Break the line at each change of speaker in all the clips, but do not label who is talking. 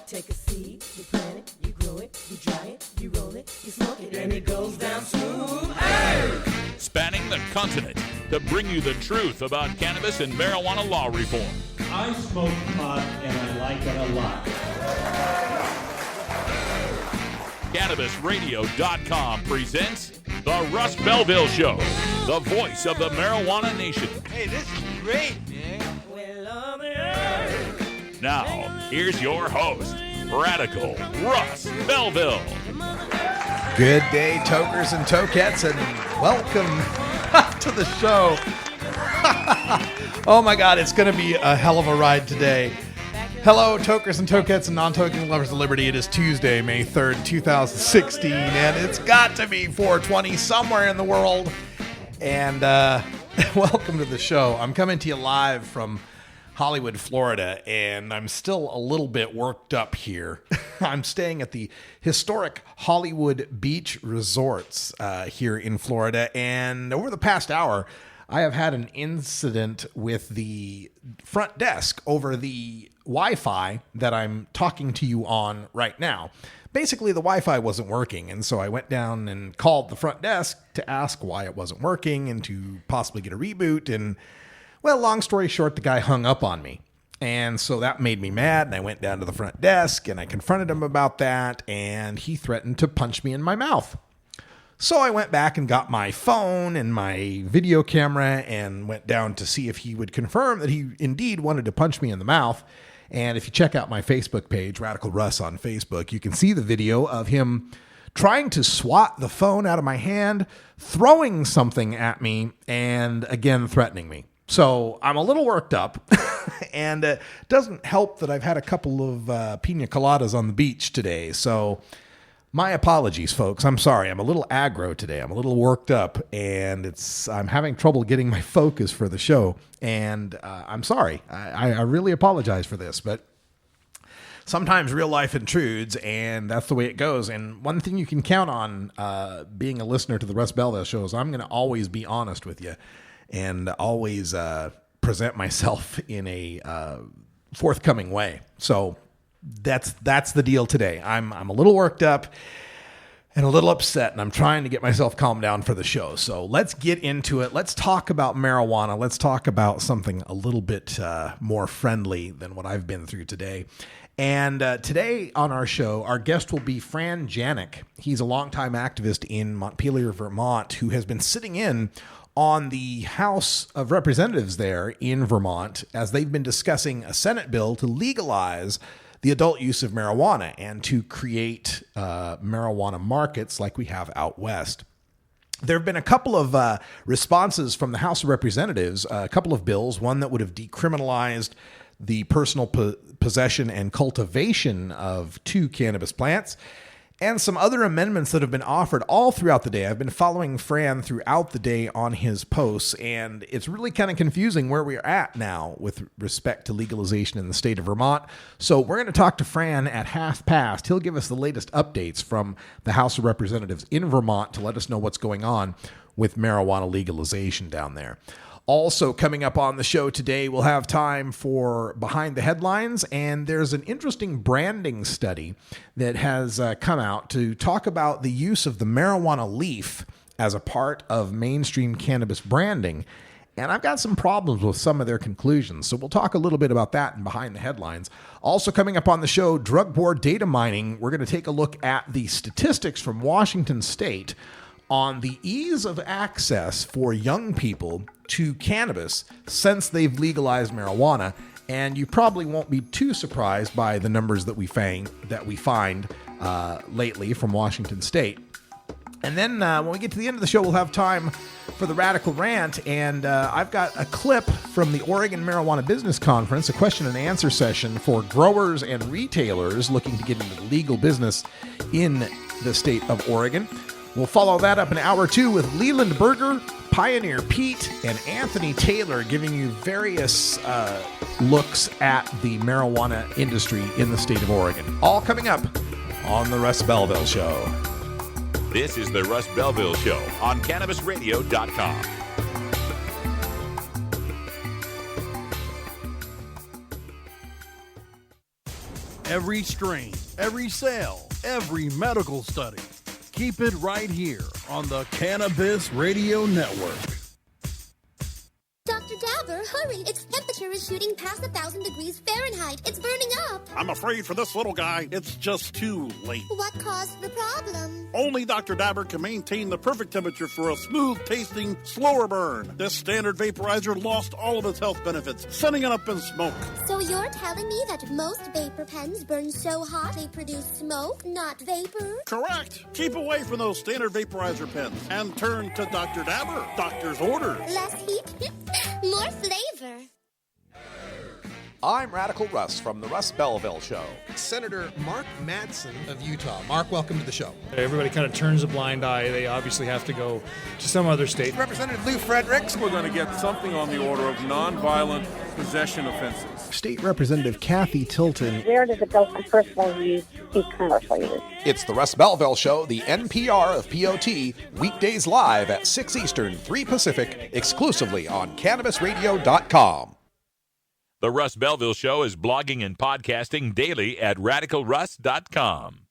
Take a seed, you plant it, you grow it, you dry it, you roll it, you smoke it, and it goes down smooth. Hey!
Spanning the continent to bring you the truth about cannabis and marijuana law reform.
I smoke pot and I like it a lot.
CannabisRadio.com presents The Russ Belville Show, the voice of the marijuana nation.
Hey, this is great, man.
Now, here's your host, Radical Russ Belville.
Good day, tokers and tokettes, and welcome to the show. Oh my God, it's going to be a hell of a ride today. Hello, tokers and tokettes and non-token lovers of liberty. It is Tuesday, May 3rd, 2016, and it's got to be 420 somewhere in the world. And welcome to the show. I'm coming to you live from Hollywood, Florida, and I'm still a little bit worked up here. I'm staying at the historic Hollywood Beach Resorts here in Florida, and over the past hour, I have had an incident with the front desk over the Wi-Fi that I'm talking to you on right now. Basically, the Wi-Fi wasn't working, and so I went down and called the front desk to ask why it wasn't working and to possibly get a reboot, and well, long story short, the guy hung up on me. And so that made me mad, and I went down to the front desk, and I confronted him about that, and he threatened to punch me in my mouth. So I went back and got my phone and my video camera and went down to see if he would confirm that he indeed wanted to punch me in the mouth. And if you check out my Facebook page, Radical Russ on Facebook, you can see the video of him trying to swat the phone out of my hand, throwing something at me, and again threatening me. So I'm a little worked up, and it doesn't help that I've had a couple of pina coladas on the beach today. So my apologies, folks. I'm sorry. I'm a little aggro today. I'm a little worked up, and I'm having trouble getting my focus for the show. And I'm sorry. I really apologize for this, but sometimes real life intrudes, and that's the way it goes. And one thing you can count on being a listener to the Russ Belville Show is I'm going to always be honest with you and always present myself in a forthcoming way. So that's the deal today. I'm a little worked up and a little upset, and I'm trying to get myself calmed down for the show. So let's get into it. Let's talk about marijuana. Let's talk about something a little bit more friendly than what I've been through today. And today on our show, our guest will be Fran Janik. He's a longtime activist in Montpelier, Vermont, who has been sitting in on the House of Representatives there in Vermont as they've been discussing a Senate bill to legalize the adult use of marijuana and to create marijuana markets like we have out west. There have been a couple of responses from the House of Representatives, a couple of bills, one that would have decriminalized the personal possession and cultivation of 2 cannabis plants, and some other amendments that have been offered all throughout the day. I've been following Fran throughout the day on his posts, and it's really kind of confusing where we're at now with respect to legalization in the state of Vermont. So we're going to talk to Fran at past. He'll give us the latest updates from the House of Representatives in Vermont to let us know what's going on with marijuana legalization down there. Also coming up on the show today, we'll have time for Behind the Headlines, and there's an interesting branding study that has come out to talk about the use of the marijuana leaf as a part of mainstream cannabis branding. And I've got some problems with some of their conclusions, so we'll talk a little bit about that in Behind the Headlines. Also coming up on the show, drug board data mining. We're going to take a look at the statistics from Washington State on the ease of access for young people to cannabis since they've legalized marijuana, and you probably won't be too surprised by the numbers that we find lately from Washington State. And then when we get to the end of the show, we'll have time for the Radical Rant, and I've got a clip from the Oregon Marijuana Business Conference, a question and answer session for growers and retailers looking to get into the legal business in the state of Oregon. We'll follow that up in hour 2 with Leland Berger, Pioneer Pete, and Anthony Taylor giving you various looks at the marijuana industry in the state of Oregon. All coming up on the Russ Belville Show.
This is the Russ Belville Show on CannabisRadio.com.
every strain, every sale, every medical study. Keep it right here on the Cannabis Radio Network.
Dr. Dabber, hurry! Its temperature is shooting past 1,000 degrees Fahrenheit. It's burning up.
I'm afraid for this little guy, it's just too late.
What caused the problem?
Only Dr. Dabber can maintain the perfect temperature for a smooth-tasting, slower burn. This standard vaporizer lost all of its health benefits, sending it up in smoke.
So you're telling me that most vapor pens burn so hot they produce smoke, not vapor?
Correct. Keep away from those standard vaporizer pens and turn to Dr. Dabber. Doctor's orders.
Less heat, more flavor.
I'm Radical Russ from the Russ Belville Show.
Senator Mark Madsen of Utah. Mark, welcome to the show.
Everybody kind of turns a blind eye. They obviously have to go to some other state.
Representative Lou Fredericks.
We're going to get something on the order of nonviolent possession offenses.
State Representative Kathy Tilton.
Where does it go from personal use to commercial use?
It's the Russ Belville Show, the NPR of POT, weekdays live at 6 Eastern, 3 Pacific, exclusively on CannabisRadio.com.
The Russ Belville Show is blogging and podcasting daily at RadicalRuss.com.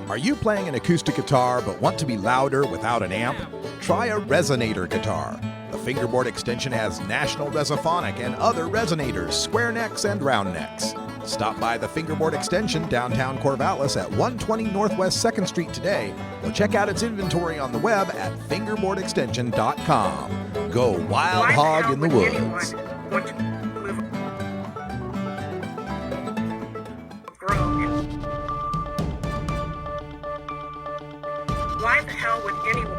Are you playing an acoustic guitar but want to be louder without an amp? Try a resonator guitar. The fingerboard extension has National Resophonic and other resonators, square necks and round necks. Stop by the Fingerboard Extension downtown Corvallis at 120 Northwest 2nd Street today, or check out its inventory on the web at fingerboardextension.com. Go wild hog in the woods.
Why the hell would anyone?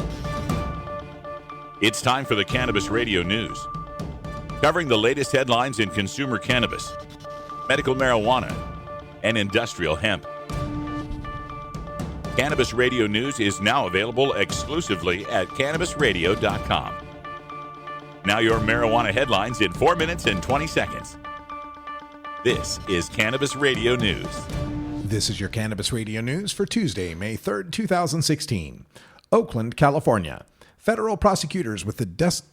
It's time for the Cannabis Radio News, covering the latest headlines in consumer cannabis, medical marijuana, and industrial hemp. Cannabis Radio News is now available exclusively at CannabisRadio.com. Now your marijuana headlines in 4 minutes and 20 seconds. This is Cannabis Radio News.
This is your Cannabis Radio News for Tuesday, May 3rd, 2016. Oakland, California. Federal prosecutors with the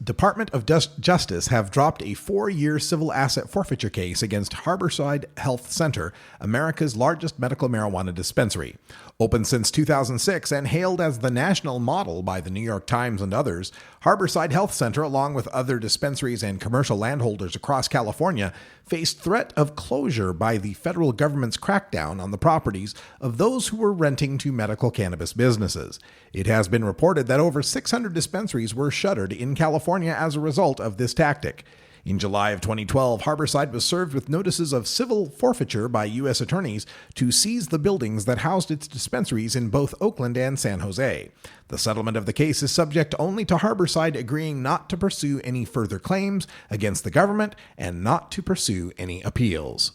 Department of Justice have dropped a 4-year civil asset forfeiture case against Harborside Health Center, America's largest medical marijuana dispensary. Open since 2006 and hailed as the national model by the New York Times and others, Harborside Health Center, along with other dispensaries and commercial landholders across California, faced threat of closure by the federal government's crackdown on the properties of those who were renting to medical cannabis businesses. It has been reported that over 600 dispensaries were shuttered in California as a result of this tactic. In July of 2012, Harborside was served with notices of civil forfeiture by U.S. attorneys to seize the buildings that housed its dispensaries in both Oakland and San Jose. The settlement of the case is subject only to Harborside agreeing not to pursue any further claims against the government and not to pursue any appeals.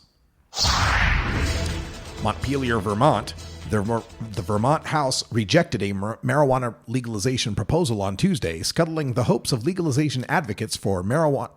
Montpelier, Vermont. The Vermont House rejected a marijuana legalization proposal on Tuesday, scuttling the hopes of legalization advocates for marijuana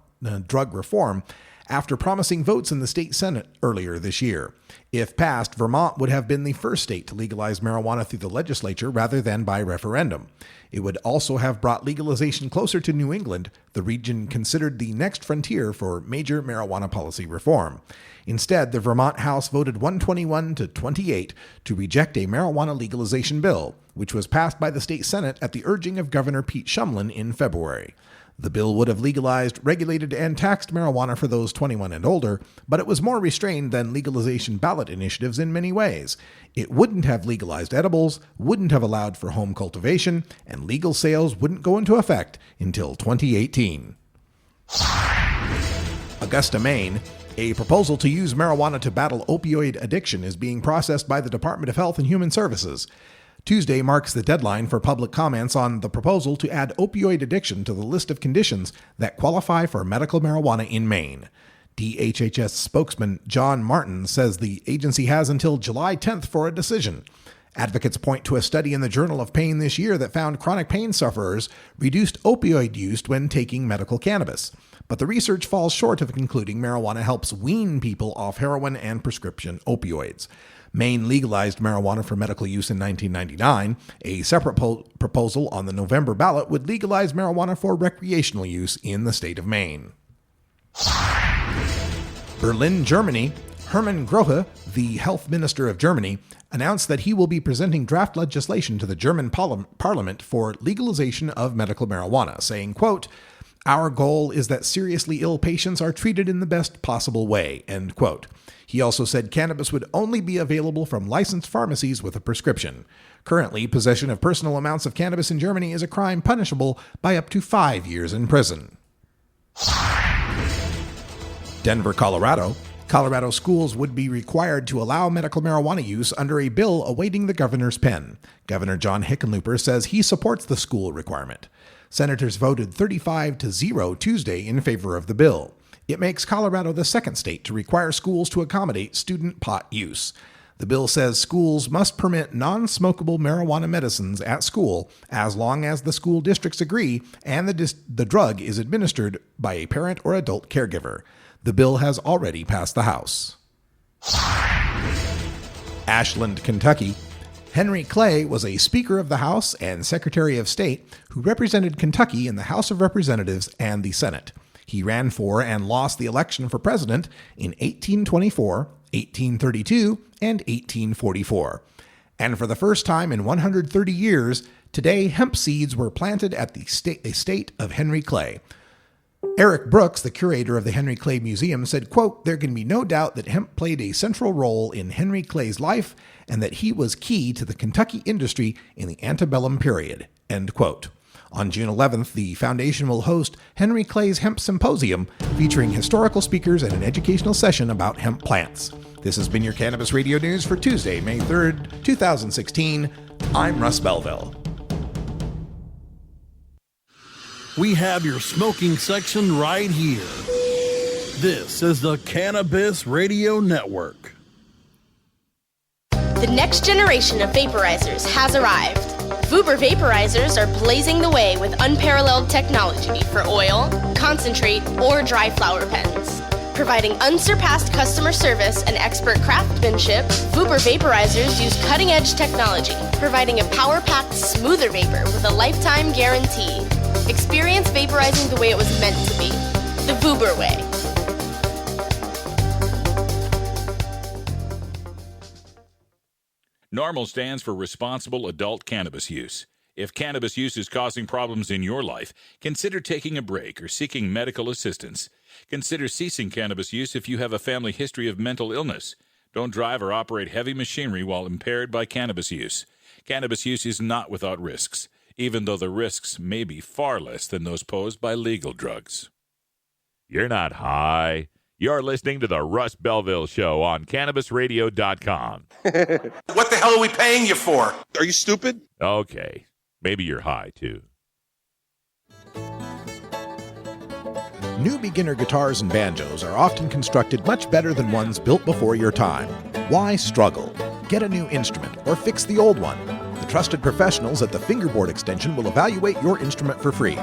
drug reform after promising votes in the state Senate earlier this year. If passed, Vermont would have been the first state to legalize marijuana through the legislature rather than by referendum. It would also have brought legalization closer to New England, the region considered the next frontier for major marijuana policy reform. Instead, the Vermont House voted 121 to 28 to reject a marijuana legalization bill, which was passed by the state Senate at the urging of Governor Pete Shumlin in February. The bill would have legalized, regulated, and taxed marijuana for those 21 and older, but it was more restrained than legalization ballot initiatives in many ways. It wouldn't have legalized edibles, wouldn't have allowed for home cultivation, and legal sales wouldn't go into effect until 2018. Augusta, Maine. A proposal to use marijuana to battle opioid addiction is being processed by the Department of Health and Human Services. Tuesday marks the deadline for public comments on the proposal to add opioid addiction to the list of conditions that qualify for medical marijuana in Maine. DHHS spokesman John Martin says the agency has until July 10th for a decision. Advocates point to a study in the Journal of Pain this year that found chronic pain sufferers reduced opioid use when taking medical cannabis. But the research falls short of concluding marijuana helps wean people off heroin and prescription opioids. Maine legalized marijuana for medical use in 1999. A separate proposal on the November ballot would legalize marijuana for recreational use in the state of Maine. Berlin, Germany, Hermann Grohe, the health minister of Germany, announced that he will be presenting draft legislation to the German parliament for legalization of medical marijuana, saying, quote, "Our goal is that seriously ill patients are treated in the best possible way," end quote. He also said cannabis would only be available from licensed pharmacies with a prescription. Currently, possession of personal amounts of cannabis in Germany is a crime punishable by up to 5 years in prison. Denver, Colorado. Colorado schools would be required to allow medical marijuana use under a bill awaiting the governor's pen. Governor John Hickenlooper says he supports the school requirement. Senators voted 35-0 Tuesday in favor of the bill. It makes Colorado the second state to require schools to accommodate student pot use. The bill says schools must permit non-smokable marijuana medicines at school as long as the school districts agree and the drug is administered by a parent or adult caregiver. The bill has already passed the House. Ashland, Kentucky. Henry Clay was a Speaker of the House and Secretary of State who represented Kentucky in the House of Representatives and the Senate. He ran for and lost the election for president in 1824, 1832, and 1844. And for the first time in 130 years, today hemp seeds were planted at the estate of Henry Clay. Eric Brooks, the curator of the Henry Clay Museum, said, quote, "There can be no doubt that hemp played a central role in Henry Clay's life and that he was key to the Kentucky industry in the antebellum period," end quote. On June 11th, the foundation will host Henry Clay's Hemp Symposium featuring historical speakers and an educational session about hemp plants. This has been your Cannabis Radio News for Tuesday, May 3rd, 2016. I'm Russ Belville.
We have your smoking section right here. This is the Cannabis Radio Network.
The next generation of vaporizers has arrived. Vuber vaporizers are blazing the way with unparalleled technology for oil, concentrate, or dry flower pens. Providing unsurpassed customer service and expert craftsmanship, Vuber vaporizers use cutting-edge technology, providing a power-packed, smoother vapor with a lifetime guarantee. Experience vaporizing the way it was meant to be. The Vuber way.
NORMAL stands for Responsible Adult Cannabis Use. If cannabis use is causing problems in your life, consider taking a break or seeking medical assistance. Consider ceasing cannabis use if you have a family history of mental illness. Don't drive or operate heavy machinery while impaired by cannabis use. Cannabis use is not without risks, even though the risks may be far less than those posed by legal drugs. You're not high. You're listening to the Russ Belville Show on CannabisRadio.com.
What the hell are we paying you for? Are you stupid?
Okay. Maybe you're high, too.
New beginner guitars and banjos are often constructed much better than ones built before your time. Why struggle? Get a new instrument or fix the old one. The trusted professionals at the Fingerboard Extension will evaluate your instrument for free.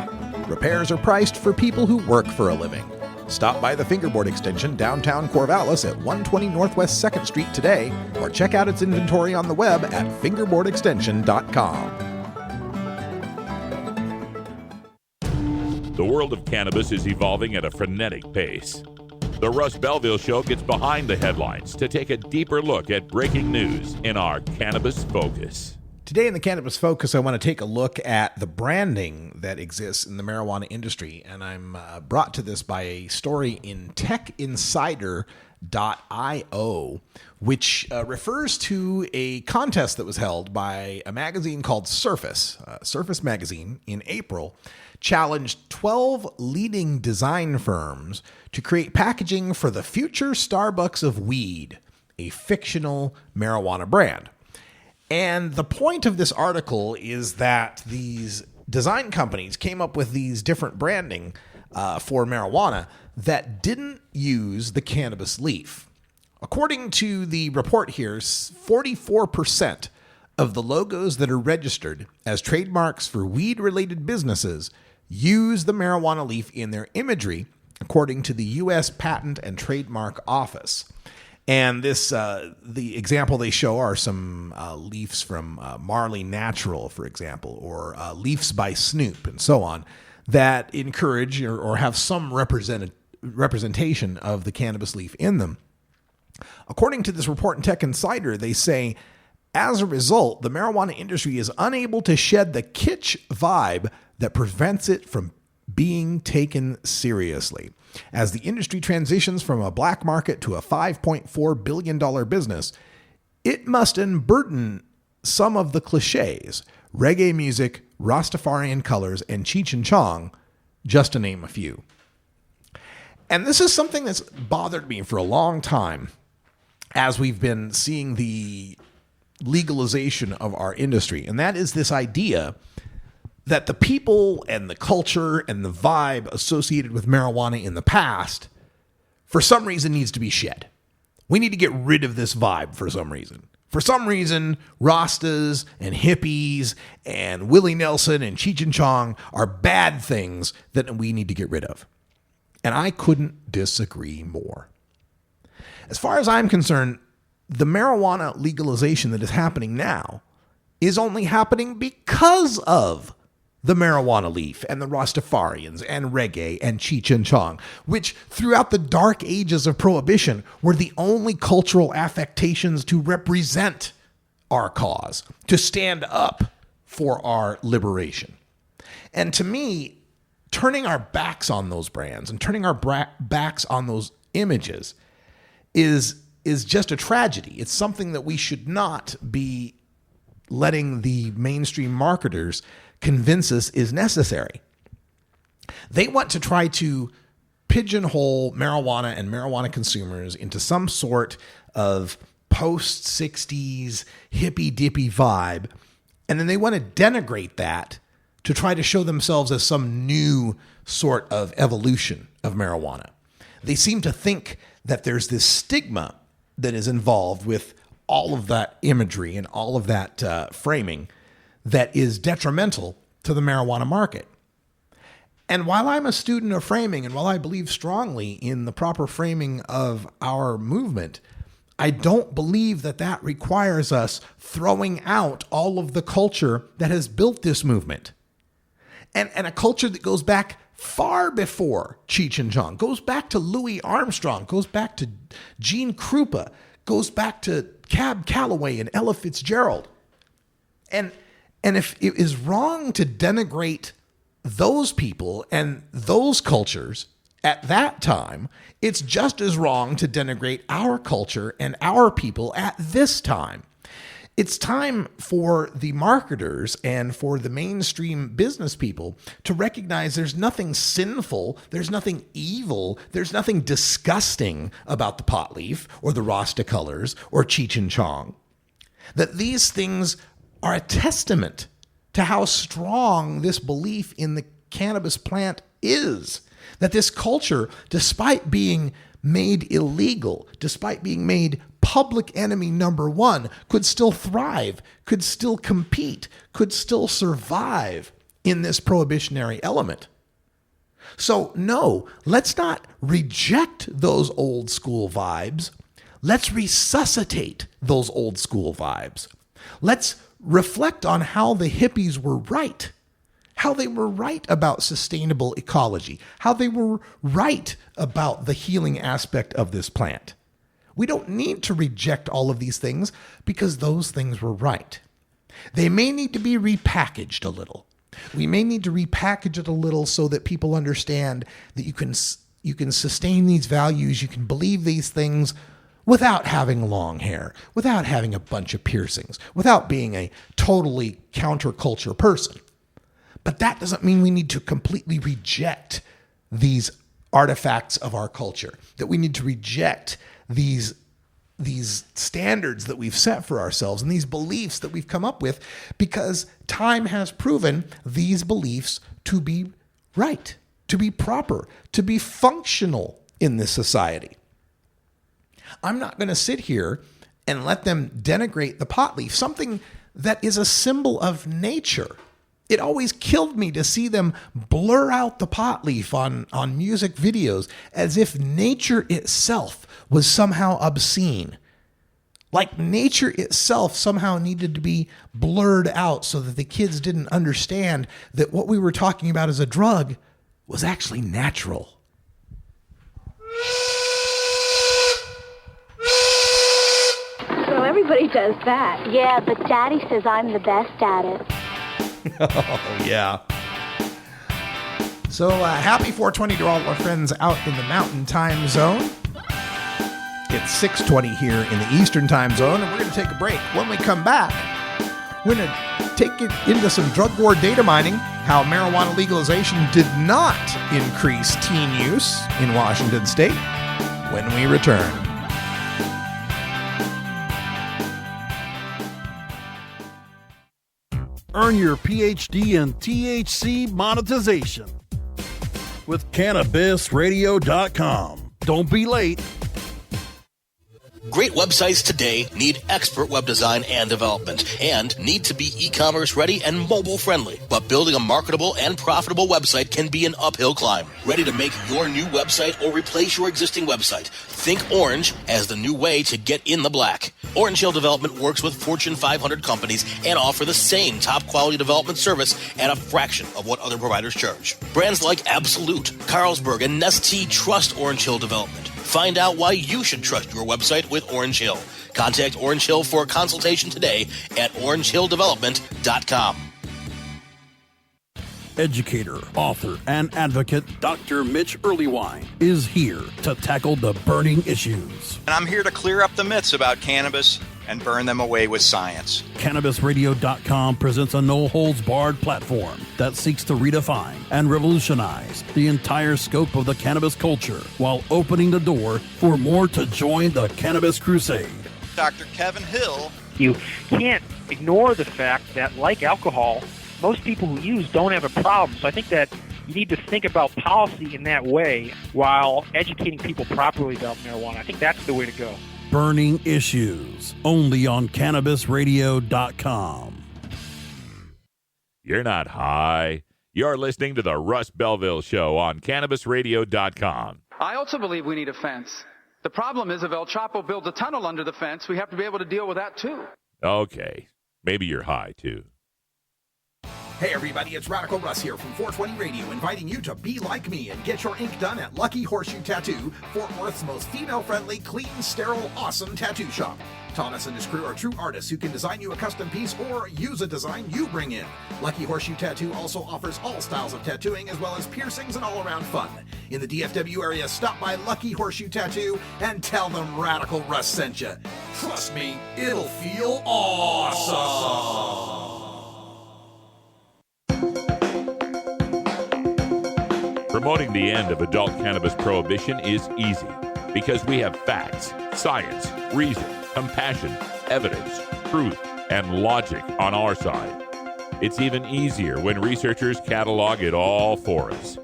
Repairs are priced for people who work for a living. Stop by the Fingerboard Extension downtown Corvallis at 120 Northwest 2nd Street today, or check out its inventory on the web at fingerboardextension.com.
The world of cannabis is evolving at a frenetic pace. The Russ Belville Show gets behind the headlines to take a deeper look at breaking news in our Cannabis Focus.
Today in the Cannabis Focus, I want to take a look at the branding that exists in the marijuana industry, and I'm brought to this by a story in techinsider.io, which refers to a contest that was held by a magazine called Surface. Surface Magazine in April challenged 12 leading design firms to create packaging for the future Starbucks of weed, a fictional marijuana brand. And the point of this article is that these design companies came up with these different branding for marijuana that didn't use the cannabis leaf. According to the report here, 44% of the logos that are registered as trademarks for weed-related businesses use the marijuana leaf in their imagery, according to the U.S. Patent and Trademark Office. And this, the example they show are some leaves from Marley Natural, for example, or leaves by Snoop, and so on, that encourage or have some representation of the cannabis leaf in them. According to this report in Tech Insider, they say, as a result, the marijuana industry is unable to shed the kitsch vibe that prevents it from being taken seriously. As the industry transitions from a black market to a $5.4 billion business, it must unburden some of the cliches, reggae music, Rastafarian colors, and Cheech and Chong, just to name a few. And this is something that's bothered me for a long time as we've been seeing the legalization of our industry. And that is this idea that the people and the culture and the vibe associated with marijuana in the past, for some reason, needs to be shed. We need to get rid of this vibe for some reason. For some reason, Rastas and hippies and Willie Nelson and Cheech and Chong are bad things that we need to get rid of. And I couldn't disagree more. As far as I'm concerned, the marijuana legalization that is happening now is only happening because of the marijuana leaf and the Rastafarians and reggae and Cheech and Chong, which throughout the dark ages of Prohibition were the only cultural affectations to represent our cause, to stand up for our liberation. And to me, turning our backs on those brands and turning our backs on those images is just a tragedy. It's something that we should not be letting the mainstream marketers convince us is necessary. They want to try to pigeonhole marijuana and marijuana consumers into some sort of post-60s hippy-dippy vibe, and then they want to denigrate that to try to show themselves as some new sort of evolution of marijuana. They seem to think that there's this stigma that is involved with all of that imagery and all of that framing that is detrimental to the marijuana market. And while I'm a student of framing, and while I believe strongly in the proper framing of our movement, I don't believe that that requires us throwing out all of the culture that has built this movement. And a culture that goes back far before Cheech and Chong, goes back to Louis Armstrong, goes back to Gene Krupa, goes back to Cab Calloway and Ella Fitzgerald. And if it is wrong to denigrate those people and those cultures at that time, it's just as wrong to denigrate our culture and our people at this time. It's time for the marketers and for the mainstream business people to recognize there's nothing sinful, there's nothing evil, there's nothing disgusting about the pot leaf or the Rasta colors or Cheech and Chong. That these things are a testament to how strong this belief in the cannabis plant is. That this culture, despite being made illegal, despite being made public enemy number one, could still thrive, could still compete, could still survive in this prohibitionary element. So no, let's not reject those old school vibes. Let's resuscitate those old school vibes. Let's reflect on how the hippies were right. How they were right about sustainable ecology, how they were right about the healing aspect of this plant. We don't need to reject all of these things because those things were right. They may need to be repackaged a little. We may need to repackage it a little so that people understand that you can sustain these values, you can believe these things without having long hair, without having a bunch of piercings, without being a totally counterculture person. But that doesn't mean we need to completely reject these artifacts of our culture, that we need to reject these standards that we've set for ourselves and these beliefs that we've come up with, because time has proven these beliefs to be right, to be proper, to be functional in this society. I'm not going to sit here and let them denigrate the pot leaf, something that is a symbol of nature. It always killed me to see them blur out the pot leaf on music videos as if nature itself was somehow obscene. Like nature itself somehow needed to be blurred out so that the kids didn't understand that what we were talking about as a drug was actually natural.
Everybody does that. Yeah, but Daddy says I'm the best at it.
Oh, yeah. So happy 420 to all our friends out in the Mountain Time Zone. It's 6:20 here in the Eastern Time Zone, and we're going to take a break. When we come back, we're going to take it into some drug war data mining, how marijuana legalization did not increase teen use in Washington State, when we return.
Earn your PhD in THC monetization with CannabisRadio.com. Don't be late.
Great websites today need expert web design and development and need to be e-commerce ready and mobile friendly. But building a marketable and profitable website can be an uphill climb. Ready to make your new website or replace your existing website? Think Orange as the new way to get in the black. Orange Hill Development works with Fortune 500 companies and offer the same top quality development service at a fraction of what other providers charge. Brands like Absolute, Carlsberg, and Nestea trust Orange Hill Development. Find out why you should trust your website with Orange Hill. Contact Orange Hill for a consultation today at orangehilldevelopment.com.
Educator, author, and advocate Dr. Mitch Earlywine is here to tackle the burning issues.
And I'm here to clear up the myths about cannabis and burn them away with science.
CannabisRadio.com presents a no-holds-barred platform that seeks to redefine and revolutionize the entire scope of the cannabis culture while opening the door for more to join the cannabis crusade.
Dr. Kevin Hill.
You can't ignore the fact that, like alcohol, most people who use don't have a problem. So I think that you need to think about policy in that way while educating people properly about marijuana. I think that's the way to go.
Burning Issues, only on CannabisRadio.com.
You're not high. You're listening to the Russ Belville Show on CannabisRadio.com.
I also believe we need a fence. The problem is if El Chapo builds a tunnel under the fence, we have to be able to deal with that too.
Okay. Maybe you're high, too.
Hey everybody, it's Radical Russ here from 420 Radio, inviting you to be like me and get your ink done at Lucky Horseshoe Tattoo, Fort Worth's most female-friendly, clean, sterile, awesome tattoo shop. Thomas and his crew are true artists who can design you a custom piece or use a design you bring in. Lucky Horseshoe Tattoo also offers all styles of tattooing as well as piercings and all-around fun. In the DFW area, stop by Lucky Horseshoe Tattoo and tell them Radical Russ sent you. Trust me, it'll feel awesome.
Promoting the end of adult cannabis prohibition is easy because we have facts, science, reason, compassion, evidence, truth, and logic on our side. It's even easier when researchers catalog it all for us.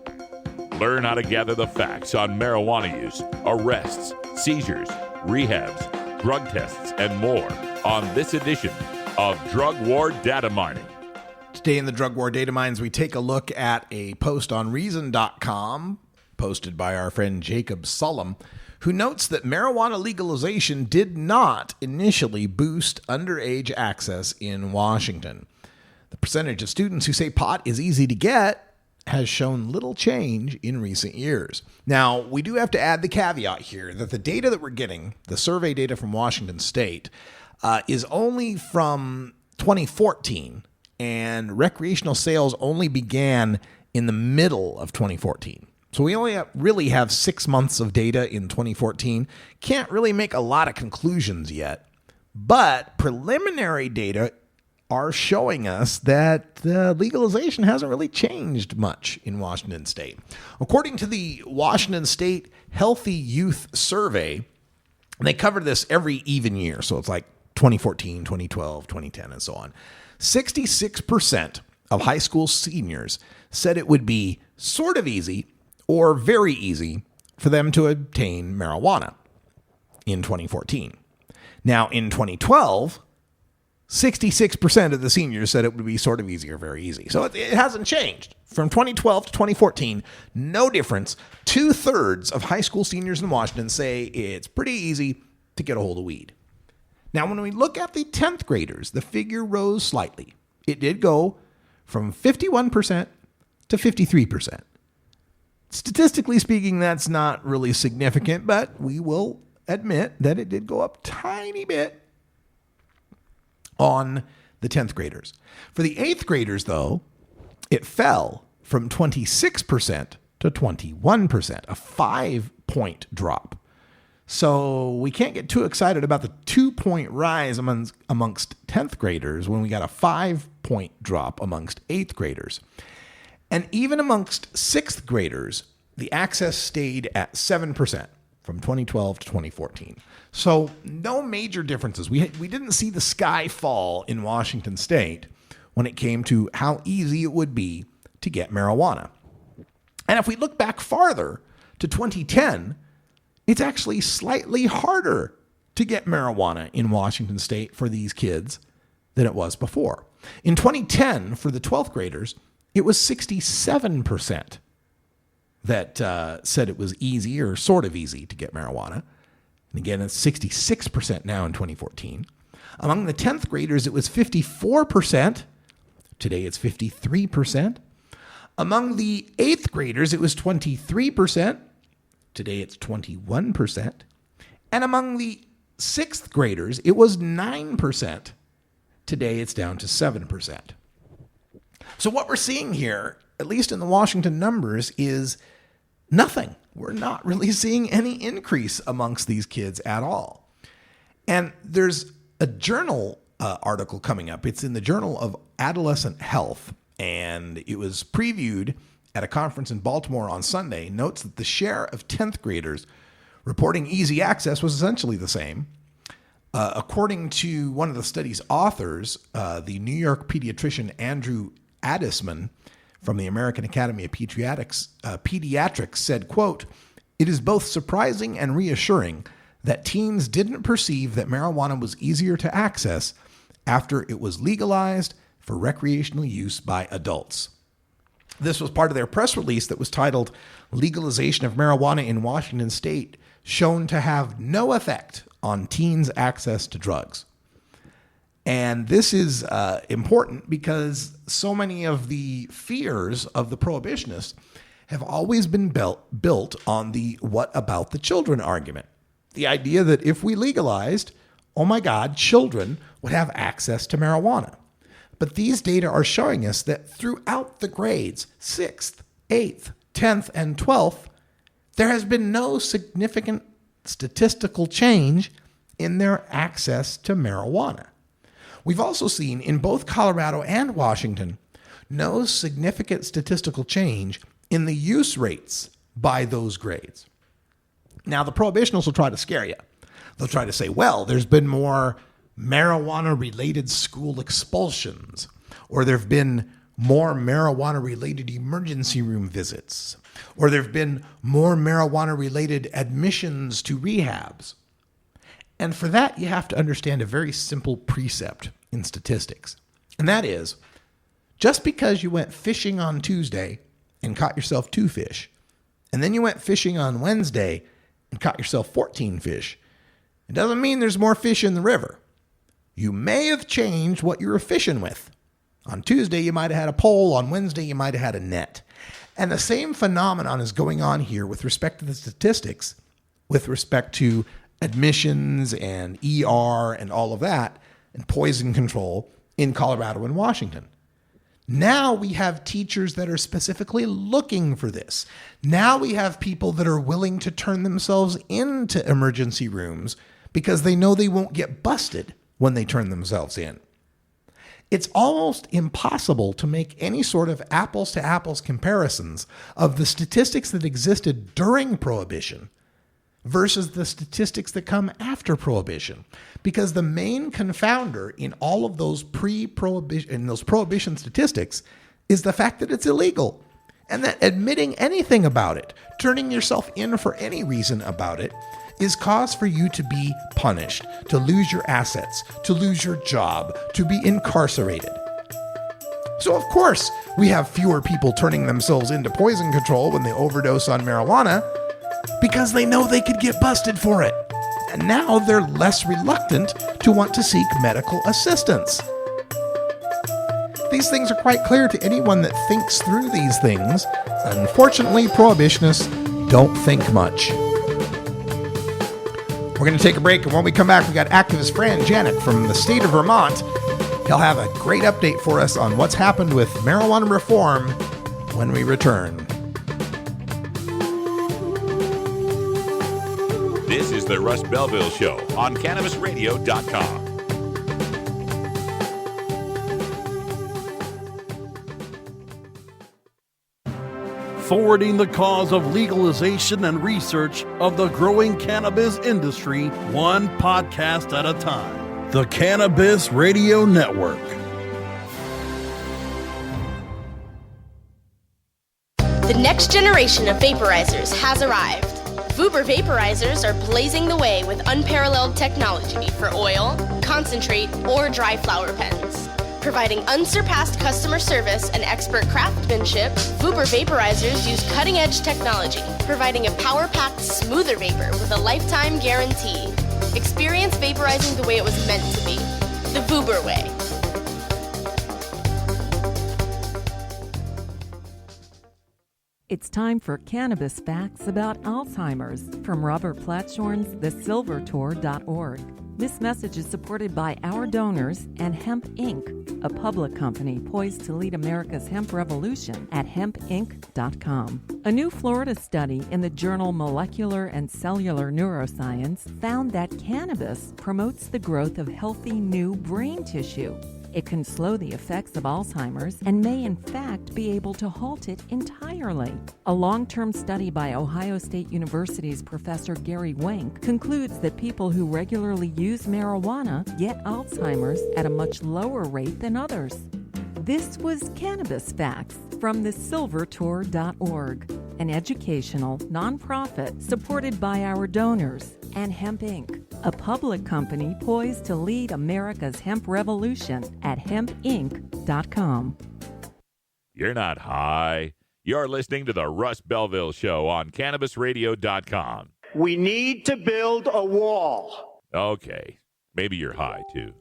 Learn how to gather the facts on marijuana use, arrests, seizures, rehabs, drug tests, and more on this edition of Drug War Data Mining.
Today in the Drug War Data Mines, we take a look at a post on Reason.com posted by our friend Jacob Sullum, who notes that marijuana legalization did not initially boost underage access in Washington. The percentage of students who say pot is easy to get has shown little change in recent years. Now, we do have to add the caveat here that the data that we're getting, the survey data from Washington State, is only from 2014. And recreational sales only began in the middle of 2014. So we only really have 6 months of data in 2014. Can't really make a lot of conclusions yet. But preliminary data are showing us that legalization hasn't really changed much in Washington State. According to the Washington State Healthy Youth Survey, they cover this every even year. So it's like 2014, 2012, 2010, and so on. 66% of high school seniors said it would be sort of easy or very easy for them to obtain marijuana in 2014. Now, in 2012, 66% of the seniors said it would be sort of easy or very easy. So it hasn't changed. From 2012 to 2014, no difference. 2/3 of high school seniors in Washington say it's pretty easy to get a hold of weed. Now, when we look at the 10th graders, the figure rose slightly. It did go from 51% to 53%. Statistically speaking, that's not really significant, but we will admit that it did go up a tiny bit on the 10th graders. For the 8th graders, though, it fell from 26% to 21%, a 5-point drop. So we can't get too excited about the 2-point rise amongst 10th graders when we got a 5-point drop amongst 8th graders. And even amongst 6th graders, the access stayed at 7% from 2012 to 2014. So no major differences. We didn't see the sky fall in Washington State when it came to how easy it would be to get marijuana. And if we look back farther to 2010, it's actually slightly harder to get marijuana in Washington State for these kids than it was before. In 2010, for the 12th graders, it was 67% that said it was easy or sort of easy to get marijuana. And again, it's 66% now in 2014. Among the 10th graders, it was 54%. Today, it's 53%. Among the 8th graders, it was 23%. Today, it's 21%. And among the 6th graders, it was 9%. Today, it's down to 7%. So what we're seeing here, at least in the Washington numbers, is nothing. We're not really seeing any increase amongst these kids at all. And there's a journal article coming up. It's in the Journal of Adolescent Health, and it was previewed at a conference in Baltimore on Sunday. Notes that the share of 10th graders reporting easy access was essentially the same. According to one of the study's authors, the New York pediatrician Andrew Addisman from the American Academy of Pediatrics said, quote, "It is both surprising and reassuring that teens didn't perceive that marijuana was easier to access after it was legalized for recreational use by adults." This was part of their press release that was titled "Legalization of Marijuana in Washington State Shown to Have No Effect on Teens' Access to Drugs." And this is important because so many of the fears of the prohibitionists have always been built on the "what about the children" argument. The idea that if we legalized, oh my God, children would have access to marijuana. But these data are showing us that throughout the grades, 6th, 8th, 10th, and 12th, there has been no significant statistical change in their access to marijuana. We've also seen in both Colorado and Washington no significant statistical change in the use rates by those grades. Now, the prohibitionists will try to scare you. They'll try to say, well, there's been more marijuana-related school expulsions, or there have been more marijuana-related emergency room visits, or there have been more marijuana-related admissions to rehabs. And for that, you have to understand a very simple precept in statistics. And that is, just because you went fishing on Tuesday and caught yourself 2 fish, and then you went fishing on Wednesday and caught yourself 14 fish, it doesn't mean there's more fish in the river. You may have changed what you were fishing with. On Tuesday, you might have had a pole. On Wednesday, you might have had a net. And the same phenomenon is going on here with respect to the statistics, with respect to admissions and ER and all of that, and poison control in Colorado and Washington. Now we have teachers that are specifically looking for this. Now we have people that are willing to turn themselves into emergency rooms because they know they won't get busted when they turn themselves in. It's almost impossible to make any sort of apples to apples comparisons of the statistics that existed during Prohibition versus the statistics that come after Prohibition, because the main confounder in all of those Prohibition statistics is the fact that it's illegal, and that admitting anything about it, turning yourself in for any reason about it, is cause for you to be punished, to lose your assets, to lose your job, to be incarcerated. So of course, we have fewer people turning themselves into poison control when they overdose on marijuana, because they know they could get busted for it. And now they're less reluctant to want to seek medical assistance. These things are quite clear to anyone that thinks through these things. Unfortunately, prohibitionists don't think much. We're going to take a break, and when we come back, we got activist Fran Janet from the state of Vermont He'll have a great update for us on what's happened with marijuana reform when we return.
This is the Russ Belville Show on CannabisRadio.com.
Forwarding the cause of legalization and research of the growing cannabis industry, one podcast at a time. The Cannabis Radio Network.
The next generation of vaporizers has arrived. Vuber vaporizers are blazing the way with unparalleled technology for oil, concentrate, or dry flower pens. Providing unsurpassed customer service and expert craftsmanship, Vuber vaporizers use cutting-edge technology, providing a power-packed, smoother vapor with a lifetime guarantee. Experience vaporizing the way it was meant to be. The Vuber way.
It's time for cannabis facts about Alzheimer's from Robert Platshorn's thesilvertour.org. This message is supported by our donors and Hemp Inc., a public company poised to lead America's hemp revolution at hempinc.com. A new Florida study in the journal Molecular and Cellular Neuroscience found that cannabis promotes the growth of healthy new brain tissue. It can slow the effects of Alzheimer's and may in fact be able to halt it entirely. A long-term study by Ohio State University's Professor Gary Wenk concludes that people who regularly use marijuana get Alzheimer's at a much lower rate than others. This was Cannabis Facts from thesilvertour.org, an educational nonprofit supported by our donors and Hemp Inc., a public company poised to lead America's hemp revolution at hempinc.com.
You're not high. You're listening to the Russ Belville Show on CannabisRadio.com.
We need to build a wall.
Okay. Maybe you're high, too.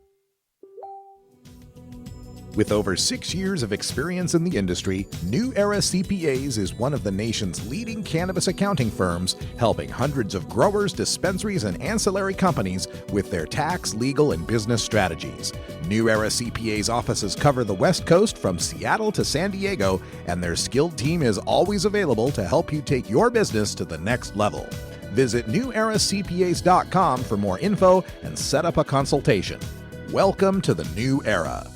With over 6 years of experience in the industry, New Era CPAs is one of the nation's leading cannabis accounting firms, helping hundreds of growers, dispensaries, and ancillary companies with their tax, legal, and business strategies. New Era CPA's offices cover the West Coast from Seattle to San Diego, and their skilled team is always available to help you take your business to the next level. Visit neweracpas.com for more info and set up a consultation. Welcome to the New Era.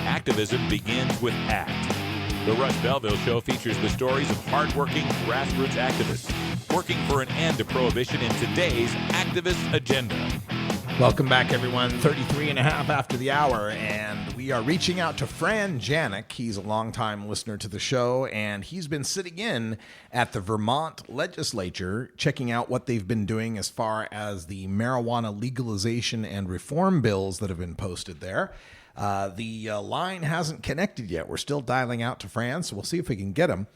Activism begins with ACT. The Russ Belville Show features the stories of hardworking grassroots activists working for an end to prohibition in today's activist agenda.
Welcome back, everyone. 33 and a half after the hour, and we are reaching out to Fran Janik. He's a longtime listener to the show, and he's been sitting in at the Vermont legislature, checking out what they've been doing as far as the marijuana legalization and reform bills that have been posted there. The line hasn't connected yet. We're still dialing out to Fran, so we'll see if we can get him.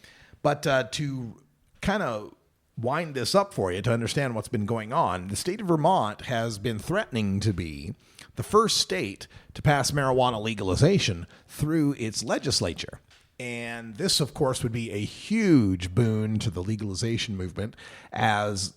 But to kind of wind this up for you to understand what's been going on, the state of Vermont has been threatening to be the first state to pass marijuana legalization through its legislature. And this, of course, would be a huge boon to the legalization movement, as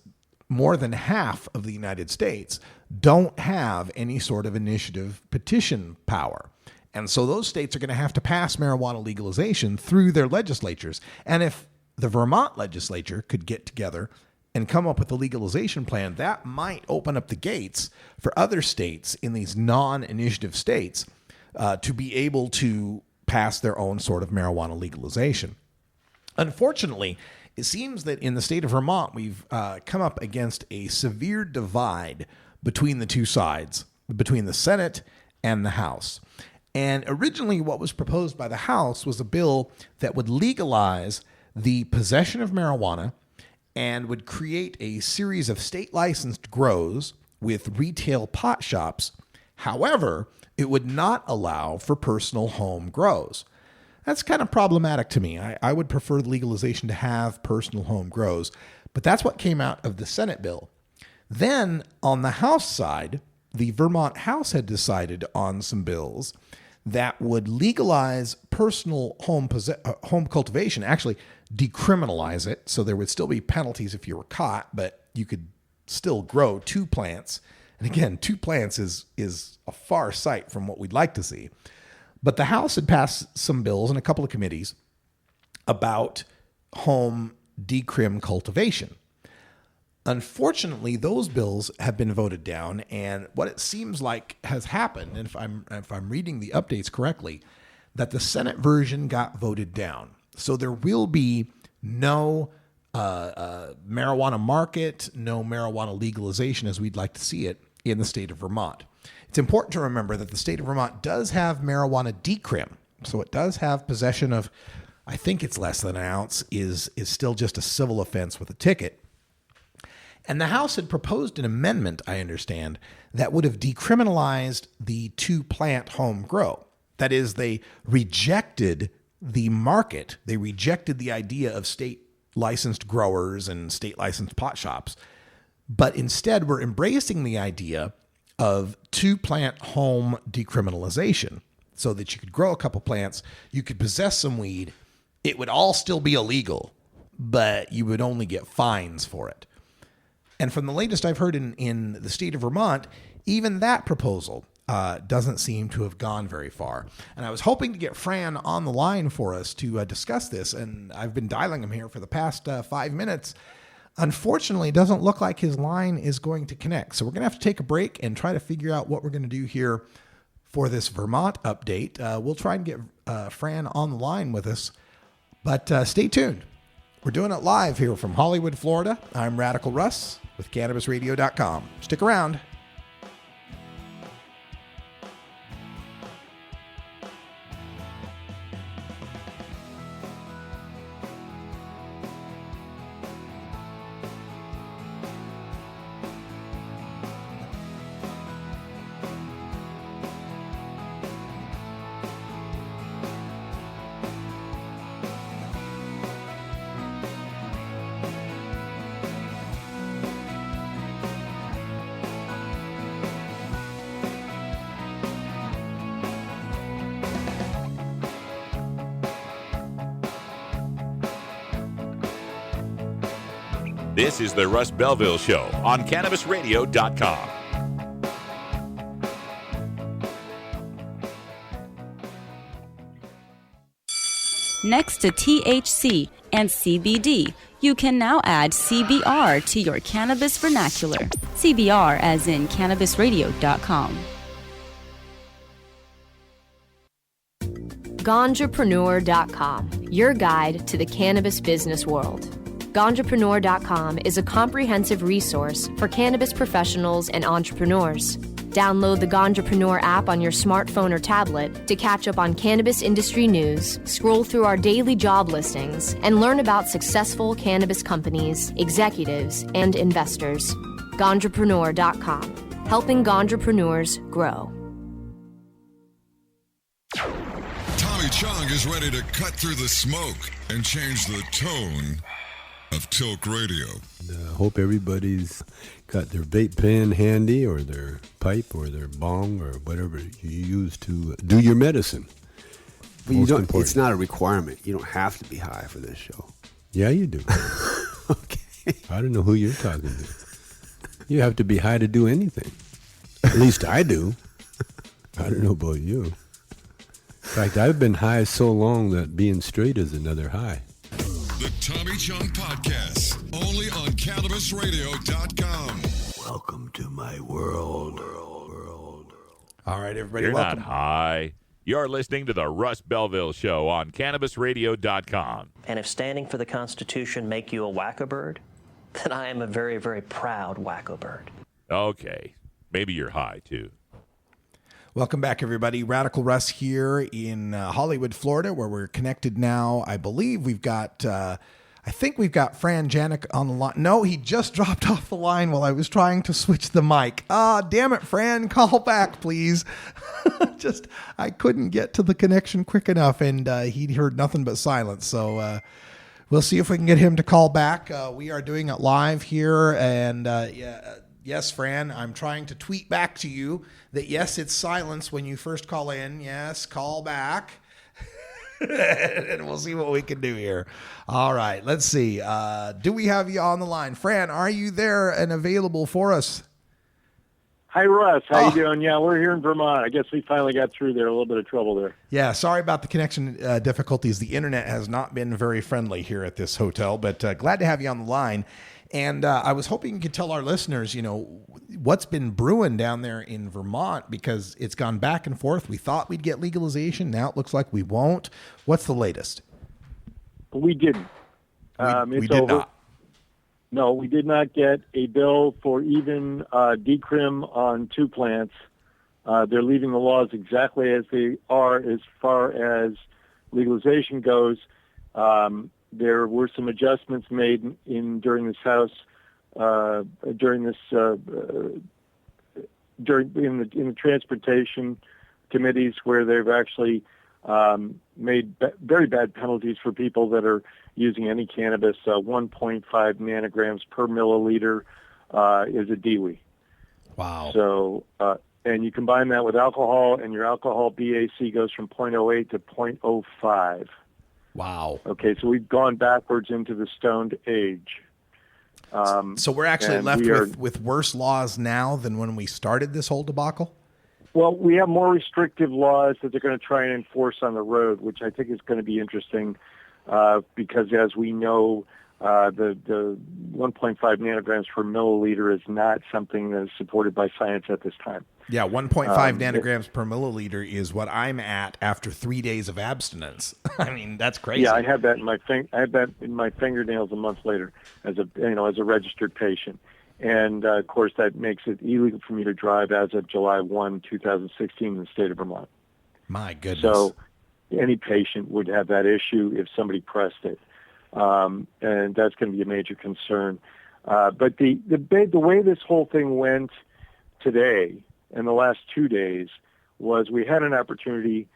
more than half of the United States don't have any sort of initiative petition power. And so those states are going to have to pass marijuana legalization through their legislatures. And if the Vermont legislature could get together and come up with a legalization plan, that might open up the gates for other states in these non-initiative states to be able to pass their own sort of marijuana legalization. Unfortunately, it seems that in the state of Vermont, we've come up against a severe divide between the two sides, between the Senate and the House. And originally what was proposed by the House was a bill that would legalize the possession of marijuana and would create a series of state-licensed grows with retail pot shops. However, it would not allow for personal home grows. That's kind of problematic to me. I would prefer legalization to have personal home grows, but that's what came out of the Senate bill. Then on the House side, the Vermont House had decided on some bills that would legalize personal home cultivation, actually decriminalize it. So there would still be penalties if you were caught, but you could still grow 2 plants. And again, 2 plants is a far sight from what we'd like to see. But the House had passed some bills in a couple of committees about home decrim cultivation. Unfortunately, those bills have been voted down, and what it seems like has happened, and if I'm reading the updates correctly, that the Senate version got voted down. So there will be no marijuana market, no marijuana legalization as we'd like to see it in the state of Vermont. It's important to remember that the state of Vermont does have marijuana decrim, so it does have possession of, I think it's less than an ounce, is still just a civil offense with a ticket. And the House had proposed an amendment, I understand, that would have decriminalized the 2-plant home grow. That is, they rejected the market. They rejected the idea of state-licensed growers and state-licensed pot shops, but instead were embracing the idea of 2-plant home decriminalization so that you could grow a couple plants, you could possess some weed, it would all still be illegal, but you would only get fines for it. And from the latest I've heard in the state of Vermont, even that proposal doesn't seem to have gone very far. And I was hoping to get Fran on the line for us to discuss this, and I've been dialing him here for the past 5 minutes. Unfortunately, it doesn't look like his line is going to connect. So we're going to have to take a break and try to figure out what we're going to do here for this Vermont update. We'll try and get Fran on the line with us, but stay tuned. We're doing it live here from Hollywood, Florida. I'm Radical Russ with CannabisRadio.com. Stick around.
This is the Russ Belville Show on CannabisRadio.com.
Next to THC and CBD, you can now add CBR to your cannabis vernacular. CBR as in CannabisRadio.com.
Ganjapreneur.com, your guide to the cannabis business world. Ganjapreneur.com is a comprehensive resource for cannabis professionals and entrepreneurs. Download the Ganjapreneur app on your smartphone or tablet to catch up on cannabis industry news, scroll through our daily job listings, and learn about successful cannabis companies, executives, and investors. Ganjapreneur.com, helping ganjapreneurs grow.
Tommy Chong is ready to cut through the smoke and change the tone of Tilk Radio.
Hope everybody's got their vape pen handy, or their pipe, or their bong, or whatever you use to do your medicine.
But you don't. It's not a requirement. You don't have to be high for this show.
Yeah, you do.
Okay.
I don't know who you're talking to. You have to be high to do anything. At least I do. I don't know about you. In fact, I've been high so long that being straight is another high.
The Tommy Chong Podcast, only on CannabisRadio.com.
Welcome to my world.
All right, everybody,
You're
welcome.
not high. You're listening to the Russ Belville Show on CannabisRadio.com.
And if standing for the Constitution make you a wacko bird, then I am a very, very proud wacko bird.
Okay. Maybe you're high, too.
Welcome back, everybody. Radical Russ here in Hollywood, Florida, where we're connected now. I believe we've got, I think we've got Fran Janik on the line. No, he just dropped off the line while I was trying to switch the mic. Damn it, Fran, call back, please. I couldn't get to the connection quick enough, and he'd heard nothing but silence. So we'll see if we can get him to call back. We are doing it live here, and Yes, Fran, I'm trying to tweet back to you that yes, it's silence when you first call in. Yes, call back. And we'll see what we can do here. All right, let's see. Do we have you on the line? Fran, are you there and available for us?
Hi, Russ. How you doing? Yeah, we're here in Vermont. I guess we finally got through there. A little bit of trouble there.
Yeah, sorry about the connection difficulties. The internet has not been very friendly here at this hotel, but glad to have you on the line. And I was hoping you could tell our listeners, what's been brewing down there in Vermont, because it's gone back and forth. We thought we'd get legalization. Now it looks like we won't. What's the latest?
We didn't.
We did not.
No, we did not get a bill for even decrim on 2 plants. They're leaving the laws exactly as they are as far as legalization goes. There were some adjustments made during this House in the transportation committees, where they've actually made very bad penalties for people that are using any cannabis. 1.5 nanograms per milliliter is a DWI.
Wow.
So, and you combine that with alcohol, and your alcohol BAC goes from 0.08 to 0.05.
Wow.
Okay, so we've gone backwards into the stoned age.
So we're actually left with worse laws now than when we started this whole debacle?
Well, we have more restrictive laws that they're going to try and enforce on the road, which I think is going to be interesting because, as we know, the 1.5 nanograms per milliliter is not something that is supported by science at this time.
Yeah, 1.5 nanograms per milliliter is what I'm at after 3 days of abstinence. I mean, that's crazy.
Yeah, I had that in my fingernails a month later as a registered patient. And, of course, that makes it illegal for me to drive as of July 1, 2016 in the state of Vermont.
My goodness.
So any patient would have that issue if somebody pressed it. And that's going to be a major concern. But the way this whole thing went today and the last 2 days was we had an opportunity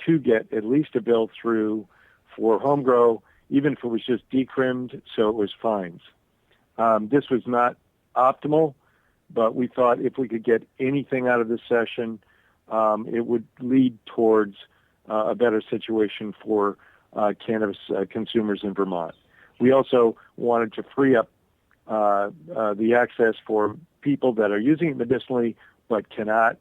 to get at least a bill through for home grow, even if it was just decrimmed, so it was fines. This was not optimal, but we thought if we could get anything out of this session, it would lead towards a better situation for cannabis consumers in Vermont. We also wanted to free up the access for people that are using it medicinally but cannot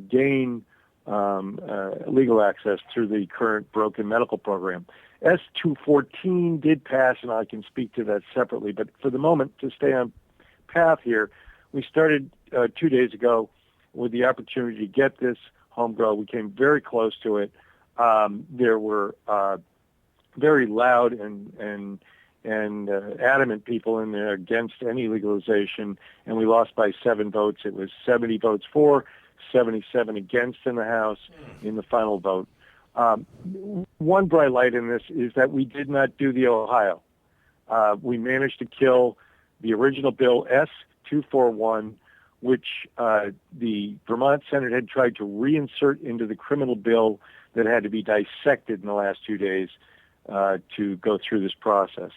gain legal access through the current broken medical program. S214 did pass, and I can speak to that separately, but for the moment, to stay on path here, we started 2 days ago with the opportunity to get this home grow. We came very close to it. There were very loud and adamant people in there against any legalization, and we lost by 7 votes. It was 70 votes for, 77 against in the House in the final vote. One bright light in this is that we did not do the Ohio. We managed to kill the original bill S241, which the Vermont Senate had tried to reinsert into the criminal bill that had to be dissected in the last 2 days to go through this process.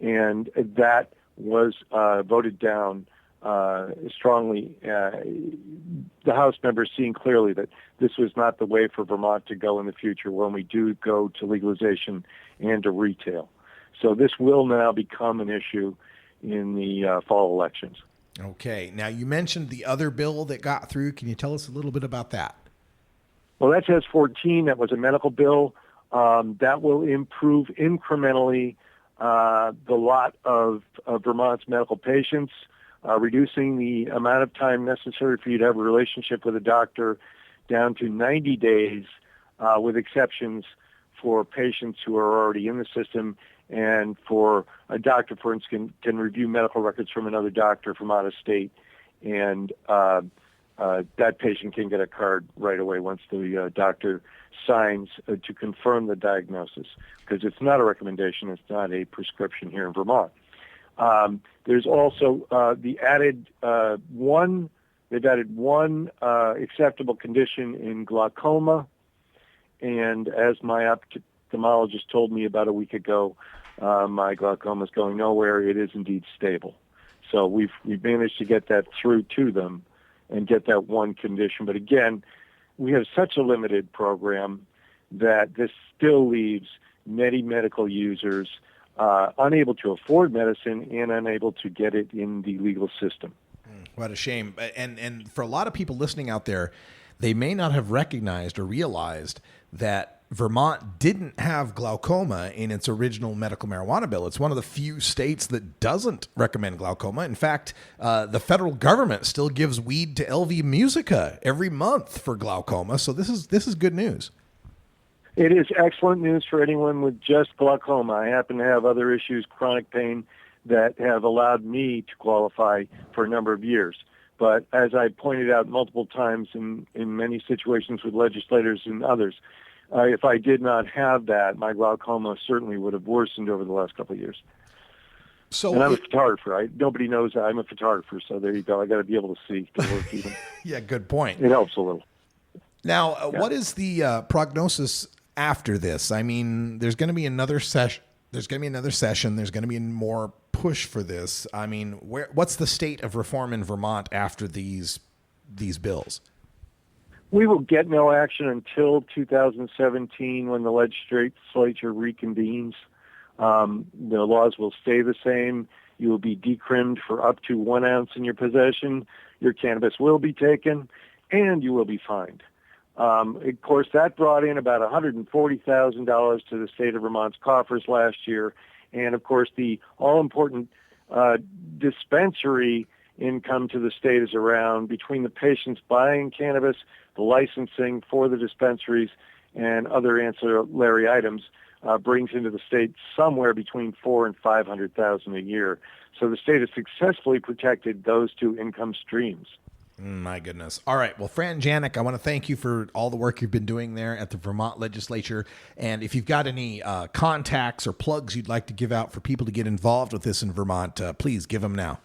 And that was voted down strongly. The House members seeing clearly that this was not the way for Vermont to go in the future when we do go to legalization and to retail. So this will now become an issue in the fall elections.
Okay. Now, you mentioned the other bill that got through. Can you tell us a little bit about that?
Well, that's S14. That was a medical bill. That will improve incrementally the lot of Vermont's medical patients, reducing the amount of time necessary for you to have a relationship with a doctor down to 90 days, with exceptions for patients who are already in the system, and for a doctor, for instance, can review medical records from another doctor from out of state, and that patient can get a card right away once the doctor signs to confirm the diagnosis, because it's not a recommendation, it's not a prescription here in Vermont. There's also they've added one acceptable condition in glaucoma, and as my ophthalmologist told me about a week ago, my glaucoma is going nowhere. It is indeed stable. So we've managed to get that through to them and get that one condition. But again, we have such a limited program that this still leaves many medical users unable to afford medicine and unable to get it in the legal system.
What a shame. And for a lot of people listening out there, they may not have recognized or realized that Vermont didn't have glaucoma in its original medical marijuana bill. It's one of the few states that doesn't recommend glaucoma. In fact, the federal government still gives weed to LV Musica every month for glaucoma. So this is good news.
It is excellent news for anyone with just glaucoma. I happen to have other issues, chronic pain, that have allowed me to qualify for a number of years. But as I pointed out multiple times in many situations with legislators and others, if I did not have that, my glaucoma certainly would have worsened over the last couple of years. And I'm a photographer. Nobody knows that I'm a photographer, so there you go. I got to be able to see to work even.
Yeah, good point.
It helps a little.
Now, what is the prognosis after this? I mean, there's going to be another session. There's going to be more push for this. I mean, what's the state of reform in Vermont after these bills?
We will get no action until 2017 when the legislature reconvenes. The laws will stay the same. You will be decrimmed for up to 1 ounce in your possession. Your cannabis will be taken, and you will be fined. Of course, that brought in about $140,000 to the state of Vermont's coffers last year. And, of course, the all-important dispensary income to the state is around, between the patients buying cannabis, the licensing for the dispensaries, and other ancillary items, brings into the state somewhere between $400,000 and $500,000 a year. So the state has successfully protected those two income streams.
My goodness. All right. Well, Fran Janik, I want to thank you for all the work you've been doing there at the Vermont legislature. And if you've got any contacts or plugs you'd like to give out for people to get involved with this in Vermont, please give them now.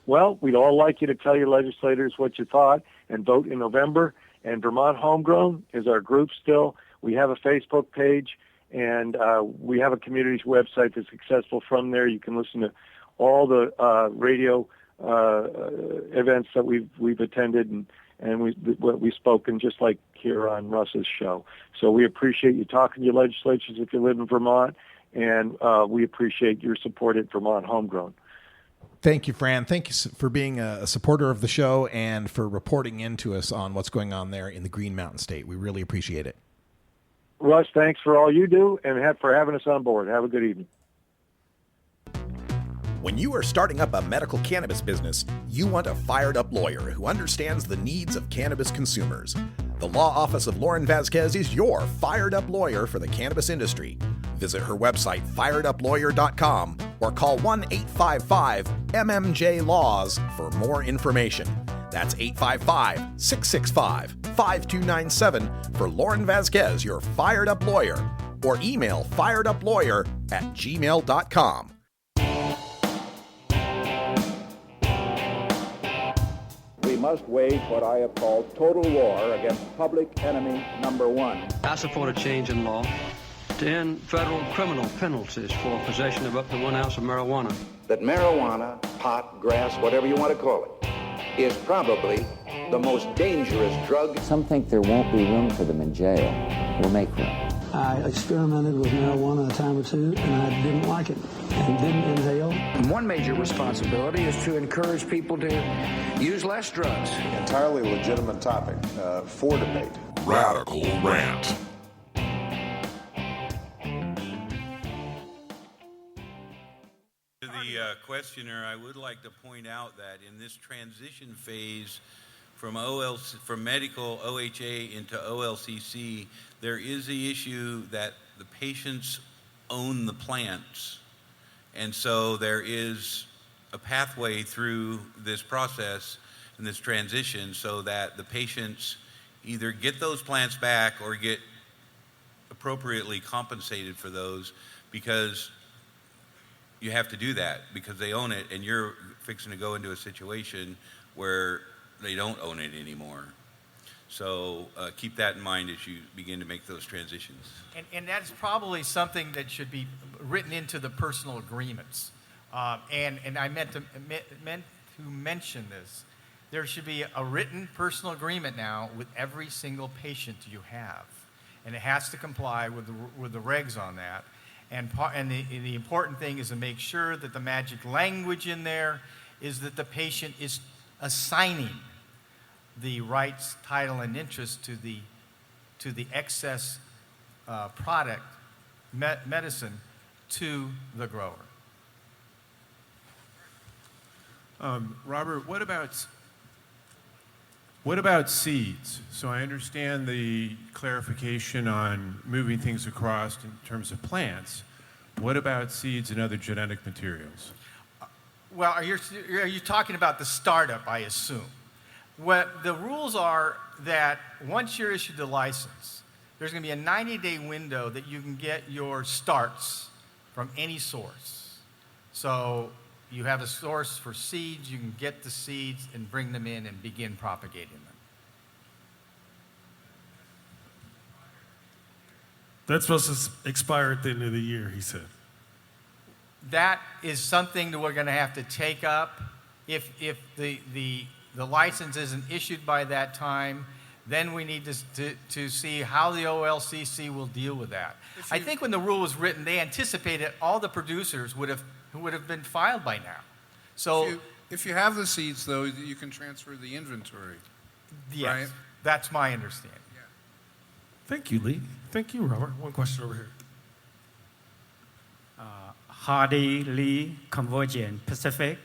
Well, we'd all like you to tell your legislators what you thought and vote in November. And Vermont Homegrown is our group still. We have a Facebook page, and we have a community's website that's accessible from there. You can listen to all the radio events that we've attended and we've spoken, just like here on Russ's show. So we appreciate you talking to your legislatures if you live in Vermont, and we appreciate your support at Vermont Homegrown.
Thank you, Fran. Thank you for being a supporter of the show and for reporting in to us on what's going on there in the Green Mountain State. We really appreciate it.
Russ, thanks for all you do and for having us on board. Have a good evening.
When you are starting up a medical cannabis business, you want a fired-up lawyer who understands the needs of cannabis consumers. The law office of Lauren Vasquez is your fired-up lawyer for the cannabis industry. Visit her website, fireduplawyer.com, or call 1-855-MMJ-LAWS for more information. That's 855-665-5297 for Lauren Vasquez, your fired-up lawyer, or email fireduplawyer@gmail.com.
We must wage what I have called total war against public enemy number one.
I support a change in law to end federal criminal penalties for possession of up to 1 ounce of marijuana.
That marijuana, pot, grass, whatever you want to call it, is probably the most dangerous drug.
Some think there won't be room for them in jail. We'll make room.
I experimented with marijuana a time or two, and I didn't like it and didn't inhale.
One major responsibility is to encourage people to use less drugs.
Entirely legitimate topic for debate.
Radical Rant.
To the questioner, I would like to point out that in this transition phase from medical OHA into OLCC, there is the issue that the patients own the plants. And so there is a pathway through this process and this transition so that the patients either get those plants back or get appropriately compensated for those, because you have to do that because they own it, and you're fixing to go into a situation where they don't own it anymore. So keep that in mind as you begin to make those transitions.
And that's probably something that should be written into the personal agreements.
And I meant to mention this. There should be a written personal agreement now with every single patient you have, and it has to comply with the regs on that. And the important thing is to make sure that the magic language in there is that the patient is assigning the rights, title, and interest to the excess product, medicine, to the grower.
Robert, what about seeds? So I understand the clarification on moving things across in terms of plants. What about seeds and other genetic materials?
Well, are you talking about the startup, I assume? What the rules are that once you're issued the license, there's going to be a 90-day window that you can get your starts from any source. So you have a source for seeds, you can get the seeds and bring them in and begin propagating them.
That's supposed to expire at the end of the year, he said.
That is something that we're going to have to take up. If the license isn't issued by that time, then we need to see how the OLCC will deal with that. I think when the rule was written, they anticipated all the producers would have been filed by now. So
if you have the seeds, though, you can transfer the inventory.
Yes,
right?
That's my understanding.
Yeah. Thank you, Lee. Thank you, Robert. One question over here.
Hardy Lee, Convergent Pacific.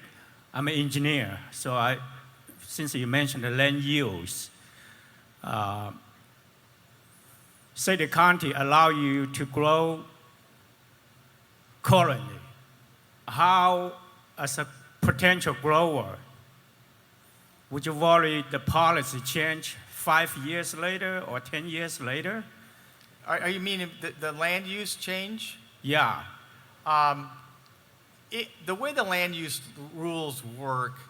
I'm an engineer, so since you mentioned the land use, say the county allow you to grow currently. How, as a potential grower, would you worry the policy change 5 years later or 10 years later?
Are you meaning the land use change?
Yeah.
The way the land use rules work,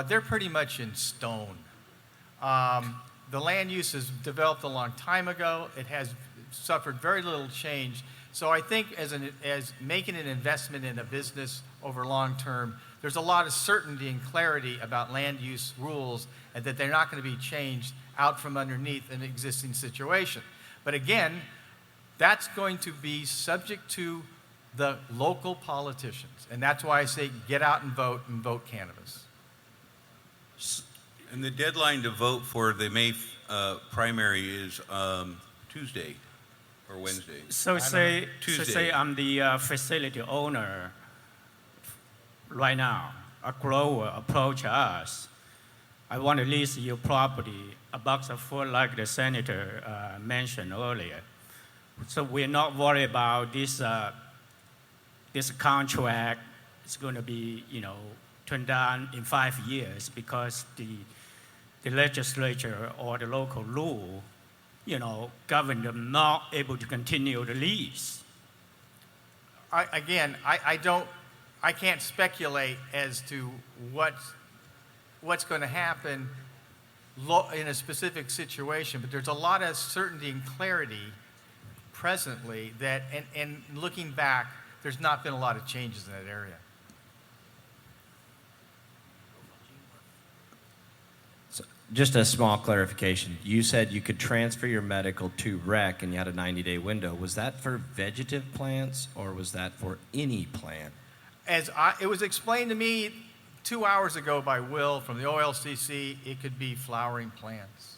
they're pretty much in stone. The land use is developed a long time ago. It has suffered very little change. So I think as making an investment in a business over long term, there's a lot of certainty and clarity about land use rules and that they're not going to be changed out from underneath an existing situation. But again, that's going to be subject to the local politicians. And that's why I say get out and vote cannabis.
And the deadline to vote for the May primary is Tuesday or Wednesday.
So say I'm the facility owner right now. A grower approach us. I want to lease your property $1 a foot like the senator mentioned earlier. So we're not worried about this contract is going to be, turned down in 5 years because the legislature or the local rule, govern them not able to continue the lease.
I can't speculate as to what's going to happen in a specific situation, but there's a lot of certainty and clarity presently that, and looking back, there's not been a lot of changes in that area.
So just a small clarification. You said you could transfer your medical to rec and you had a 90-day window. Was that for vegetative plants or was that for any plant?
It was explained to me 2 hours ago by Will from the OLCC, it could be flowering plants.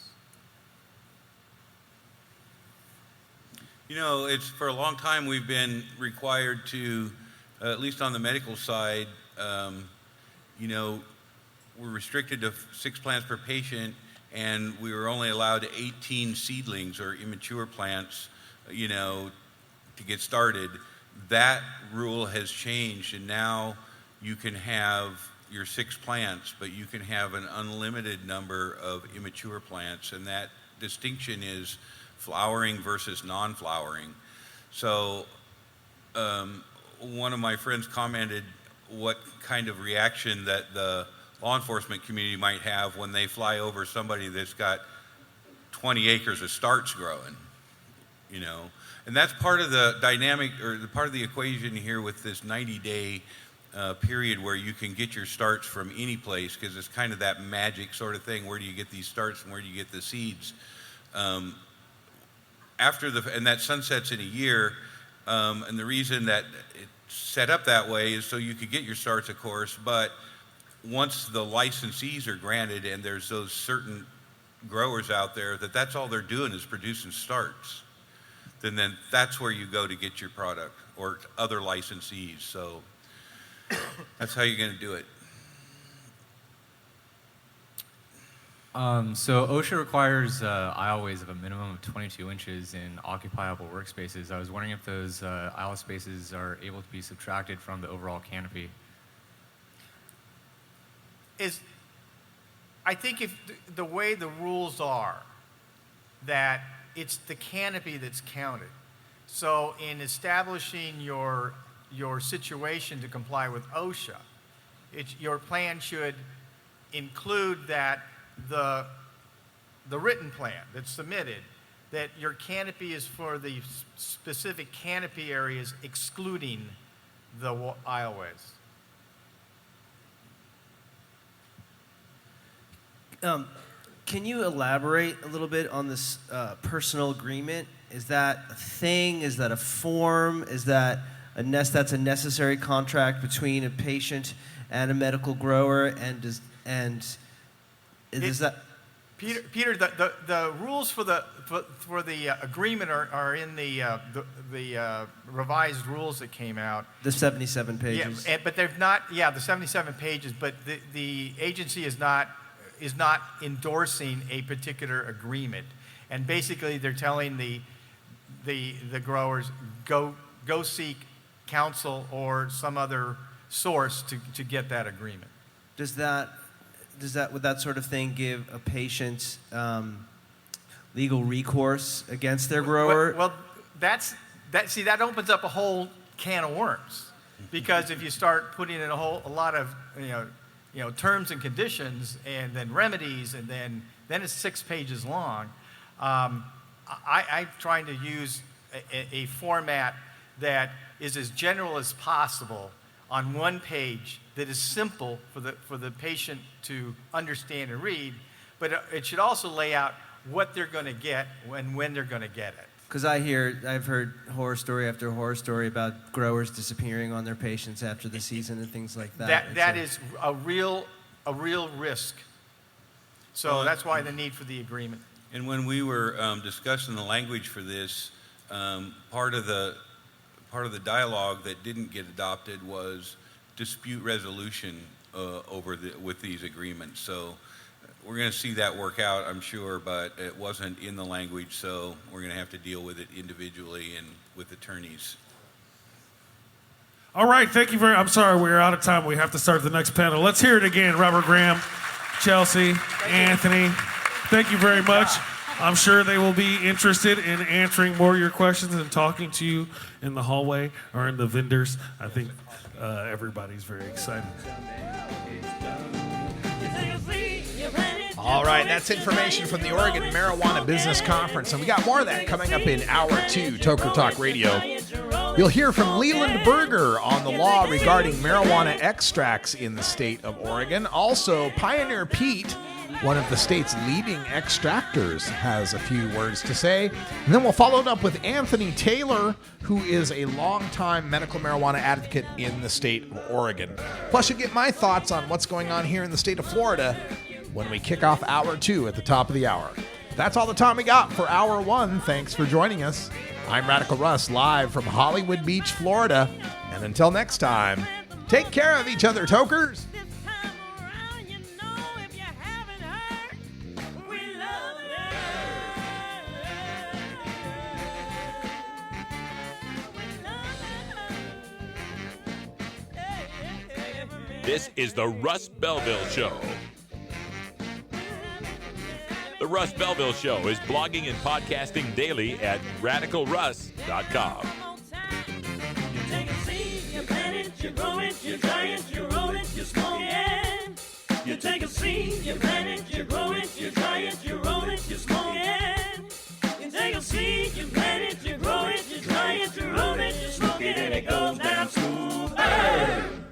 It's for a long time we've been required to, at least on the medical side, we're restricted to 6 plants per patient, and we were only allowed 18 seedlings or immature plants, to get started. That rule has changed, and now you can have your 6 plants, but you can have an unlimited number of immature plants, and that distinction is flowering versus non-flowering. So one of my friends commented what kind of reaction that the law enforcement community might have when they fly over somebody that's got 20 acres of starts growing, And that's part of the dynamic or the part of the equation here with this 90-day period where you can get your starts from any place, because it's kind of that magic sort of thing. Where do you get these starts and where do you get the seeds? And that sunsets in a year, and the reason that it's set up that way is so you could get your starts, of course, but once the licensees are granted and there's those certain growers out there that's all they're doing is producing starts, then that's where you go to get your product, or other licensees. So that's how you're going to do it.
So OSHA requires aisleways of a minimum of 22 inches in occupiable workspaces. I was wondering if those aisle spaces are able to be subtracted from the overall canopy.
I think if the way the rules are, that it's the canopy that's counted. So in establishing your situation to comply with OSHA, your plan should include that the written plan that's submitted, that your canopy is for the specific canopy areas, excluding the aisleways.
Can you elaborate a little bit on this personal agreement? Is that a thing? Is that a form? Is that that's a necessary contract between a patient and a medical grower?
Peter, the rules for the agreement are in the revised rules that came out.
The 77 pages.
Yeah, but they've not. Yeah, the 77 pages. But the agency is not endorsing a particular agreement, and basically they're telling the growers go seek counsel or some other source to get that agreement.
Would that sort of thing give a patient legal recourse against their grower?
Well, that opens up a whole can of worms, because if you start putting in a lot of terms and conditions, and then remedies, and then it's 6 pages long. I'm trying to use a format that is as general as possible on one page, that is simple for the patient to understand and read, but it should also lay out what they're going to get and when they're going to get it.
Because I've heard horror story after horror story about growers disappearing on their patients after the season and things like that.
That is a real risk. So that's why the need for the agreement.
And when we were discussing the language for this, part of the dialogue that didn't get adopted was dispute resolution with these agreements. So we're going to see that work out, I'm sure, but it wasn't in the language, so we're going to have to deal with it individually and with attorneys.
All right, thank you I'm sorry, we're out of time. We have to start the next panel. Let's hear it again. Robert Graham, Chelsea, Anthony, thank you very much. I'm sure they will be interested in answering more of your questions and talking to you in the hallway or in the vendors. I think everybody's very excited.
All right, that's information from the Oregon Marijuana Business Conference, and we got more of that coming up in Hour 2, Toker Talk Radio. You'll hear from Leland Berger on the law regarding marijuana extracts in the state of Oregon. Also, Pioneer Pete, one of the state's leading extractors, has a few words to say. And then we'll follow it up with Anthony Taylor, who is a longtime medical marijuana advocate in the state of Oregon. Plus, you get my thoughts on what's going on here in the state of Florida when we kick off Hour 2 at the top of the hour. That's all the time we got for Hour 1. Thanks for joining us. I'm Radical Russ, live from Hollywood Beach, Florida. And until next time, take care of each other, tokers.
This is the Russ Belville Show. The Russ Belville Show is blogging and podcasting daily at radicalruss.com.
You take a seed, you plant it, you grow it, you dry it, you roll it, you smoke it. You take a seed, you plant it, you grow it, you dry it, you roll it, you smoke it. You take a seed, you plant it, you grow it, you dry it, you roll it, you smoke it, and it goes down smooth.